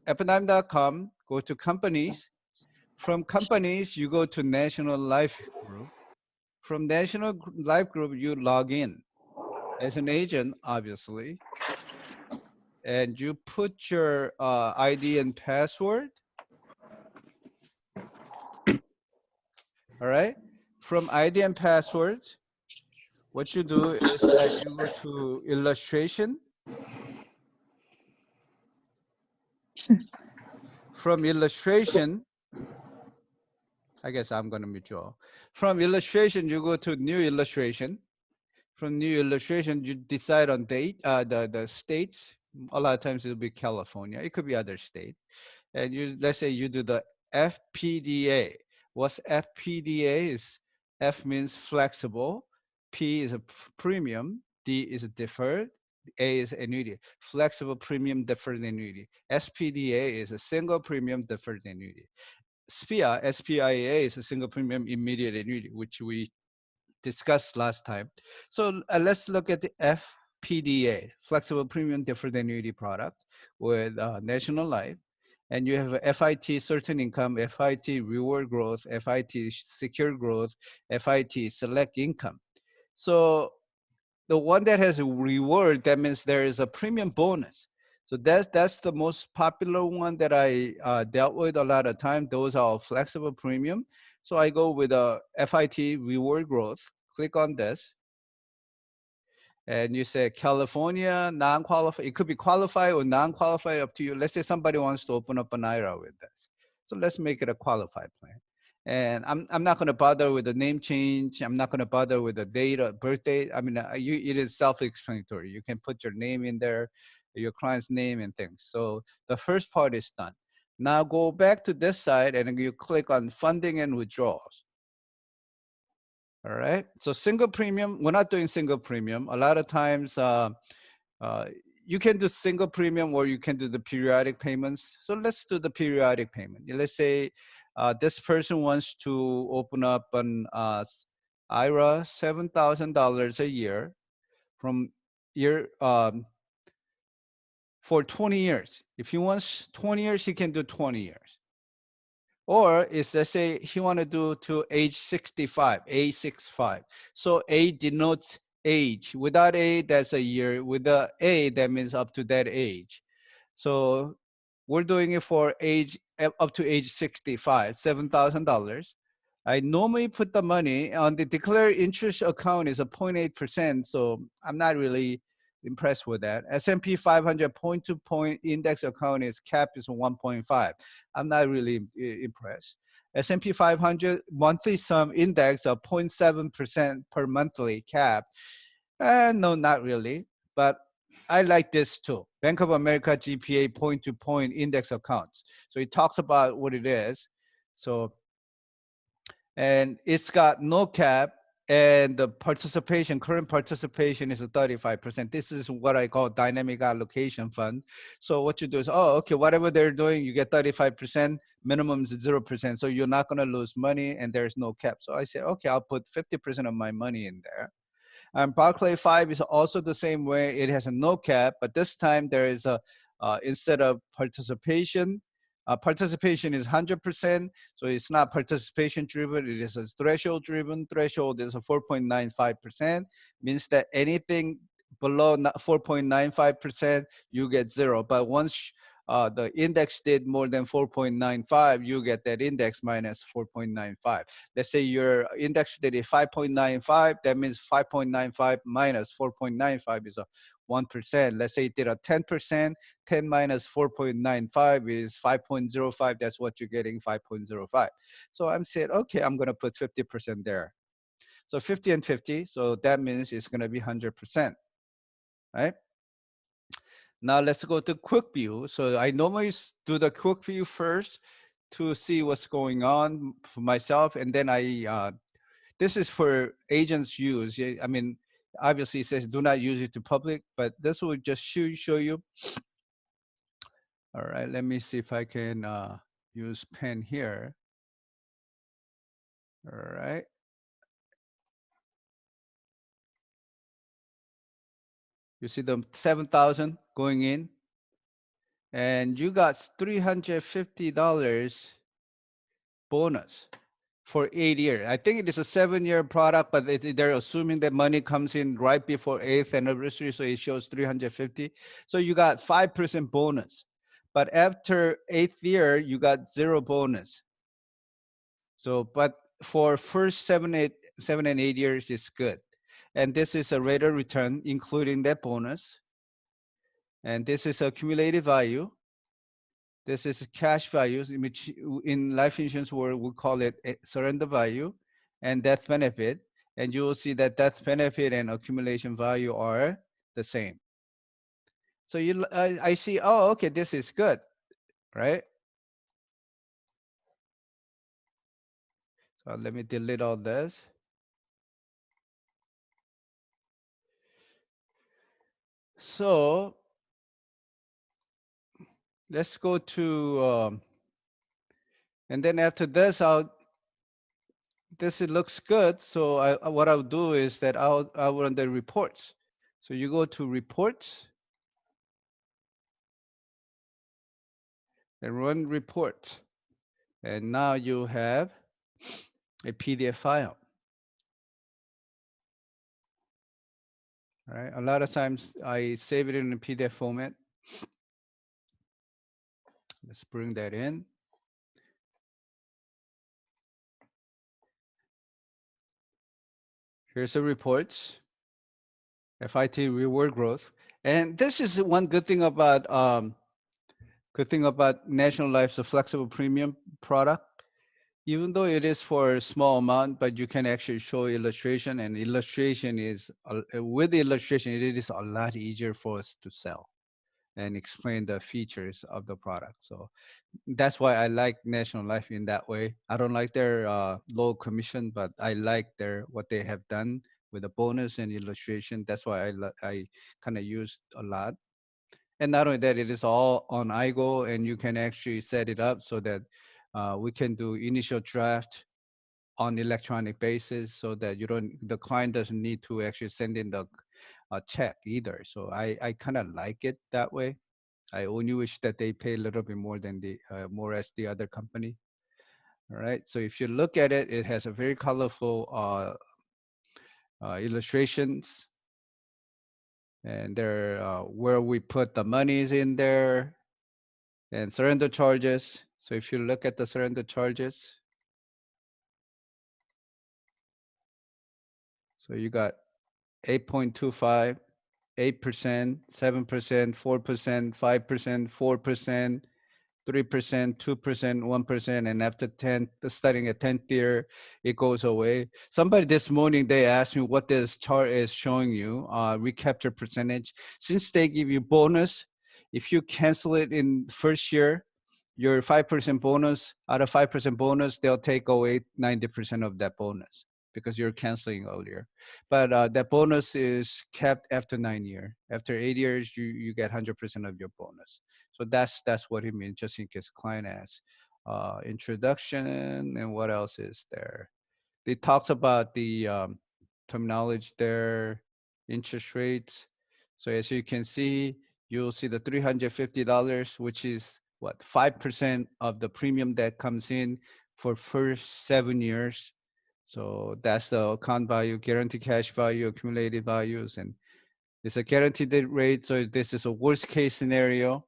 Epi-Digm.com, go to companies. From companies, you go to National Life Group. From National Life Group, you log in as an agent, obviously, and you put your ID and password. All right. From ID and passwords, what you do is that you go to illustration. From illustration, I guess I'm going to mute you all. From illustration, you go to new illustration. From new illustration, you decide on date, the states. A lot of times it'll be California. It could be other state. And you, let's say you do the FPDA. What's FPDA is F means flexible, P is a premium, D is a deferred, A is annuity. Flexible premium deferred annuity. SPDA is a single premium deferred annuity. SPIA is a single premium immediate annuity, which we discussed last time. So let's look at the FPDA, flexible premium deferred annuity product with National Life. And you have a FIT certain income, FIT reward growth, FIT secure growth, FIT select income. So the one that has a reward, that means there is a premium bonus. So that's the most popular one that I dealt with a lot of time. Those are flexible premium. So I go with a FIT reward growth. Click on this, and you say California non-qualified. It could be qualified or non-qualified, up to you. Let's say somebody wants to open up an IRA with this. So let's make it a qualified plan. And I'm not going to bother with the name change. I'm not going to bother with the date or birth date. I mean, it is self-explanatory. You can put your name in there, your client's name and things. So the first part is done. Now go back to this side and you click on funding and withdrawals. All right. So single premium, we're not doing single premium. A lot of times, uh, you can do single premium or you can do the periodic payments. So let's do the periodic payment. Let's say this person wants to open up an IRA, $7,000 a year from year for 20 years. If he wants 20 years, he can do 20 years. Or is, let's say he want to do to age 65, age 65. So A denotes age. Without A, that's a year. With the A, that means up to that age. So we're doing it for age up to age 65, $7,000. I normally put the money on the declared interest account is a 0.8%. So I'm not really impressed with that. S&P 500 point-to-point index account is cap is 1.5. I'm not really impressed. S&P 500 monthly sum index of 0.7% per monthly cap. No, not really. But I like this too. Bank of America GPA point-to-point index accounts. So it talks about what it is. So, and it's got no cap, and the participation, current participation is 35%. This is what I call dynamic allocation fund. So what you do is, oh, okay, whatever they're doing, you get 35%, minimum is 0%. So you're not going to lose money and there's no cap. So I said, okay, I'll put 50% of my money in there. And Barclay 5 is also the same way. It has a no cap, but this time there is a, instead of participation, participation is 100%, so it's not participation driven, it is a threshold driven. Threshold is a 4.95%, means that anything below 4.95%, you get zero. But once the index did more than 4.95, you get that index minus 4.95. Let's say your index did a 5.95, that means 5.95 minus 4.95 is a 1%. Let's say it did a 10%, 10 minus 4.95 is 5.05. That's what you're getting, 5.05. So I'm saying, okay, I'm going to put 50% there. So 50 and 50, so that means it's going to be 100%, right? Now let's go to quick view. So I normally do the quick view first to see what's going on for myself, and then this is for agents use. I mean, obviously it says do not use it to public, but this will just show you. All right, let me see if I can use pen here. All right. You see the 7,000 going in. and you got $350 bonus for 8 years. I think it is a 7-year product, but they're assuming that money comes in right before 8th anniversary, so it shows 350. So you got 5% bonus. But after 8th year, you got zero bonus. So, but for first 7 and 8 years, it's good. And this is a rate of return, including that bonus. And this is accumulated value. This is cash values, which in life insurance world we call it surrender value and death benefit. And you will see that death benefit and accumulation value are the same. So I see, oh, okay, this is good, right? So let me delete all this. So let's go to, and then after this, it looks good. So what I'll do is that I'll run the reports. So you go to reports and run report. And now you have a PDF file, right? A lot of times I save it in a PDF format. Let's bring that in. Here's the reports, FIT reward growth. And this is one good thing about National Life's a flexible premium product. Even though it is for a small amount, but you can actually show illustration, and illustration is with the illustration, it is a lot easier for us to sell and explain the features of the product. So that's why I like National Life in that way. I don't like their low commission, but I like their what they have done with the bonus and illustration. That's why I kind of used a lot. And not only that, it is all on iGo, and you can actually set it up so that we can do initial draft on electronic basis, so that the client doesn't need to actually send in the check either. So I kind of like it that way. I only wish that they pay a little bit more than more as the other company. All right. So if you look at it, it has a very colorful illustrations, and there where we put the monies in there, and surrender charges. So if you look at the surrender charges, so you got 8.25, 8%, 7%, 4%, 5%, 4%, 3%, 2%, 1%, and after 10, starting at 10th year, it goes away. Somebody this morning, they asked me what this chart is showing you, recapture percentage. Since they give you bonus, if you cancel it in first year, your 5% bonus, out of 5% bonus, they'll take away 90% of that bonus because you're canceling earlier. But that bonus is kept after 9 years. After 8 years, you get 100% of your bonus. So that's what it means, just in case client asks. Introduction, and what else is there? It talks about the terminology there, interest rates. So as you can see, you'll see the $350, which is what, 5% of the premium that comes in for first 7 years. So that's the account value, guaranteed cash value, accumulated values, and it's a guaranteed rate. So this is a worst case scenario.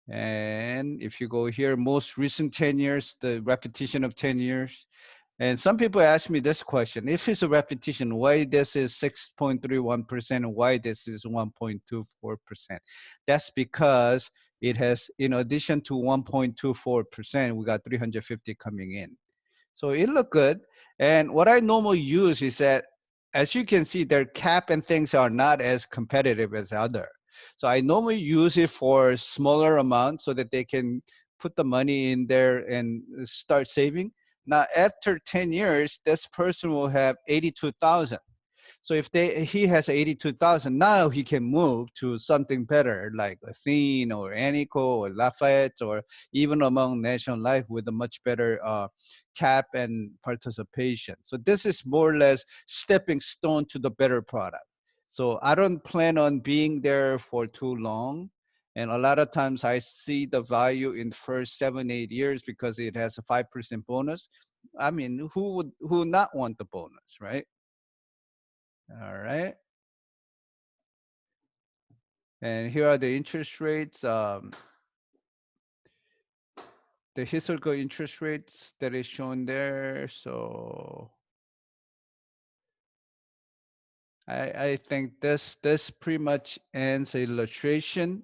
And if you go here, most recent 10 years, the repetition of 10 years. And some people ask me this question: if it's a repetition, why this is 6.31% and why this is 1.24%? That's because it has, in addition to 1.24%, we got 350 coming in. So it looked good. And what I normally use is that, as you can see, their cap and things are not as competitive as other. So I normally use it for smaller amounts so that they can put the money in there and start saving. Now, after 10 years, this person will have 82,000. So if he has 82,000, now he can move to something better like Athene or Anico or Lafayette, or even among National Life with a much better cap and participation. So this is more or less stepping stone to the better product. So I don't plan on being there for too long. And a lot of times I see the value in the first 7, 8 years because it has a 5% bonus. I mean, who not want the bonus, right? All right. And here are the interest rates. The historical interest rates that is shown there. So I think this pretty much ends the illustration.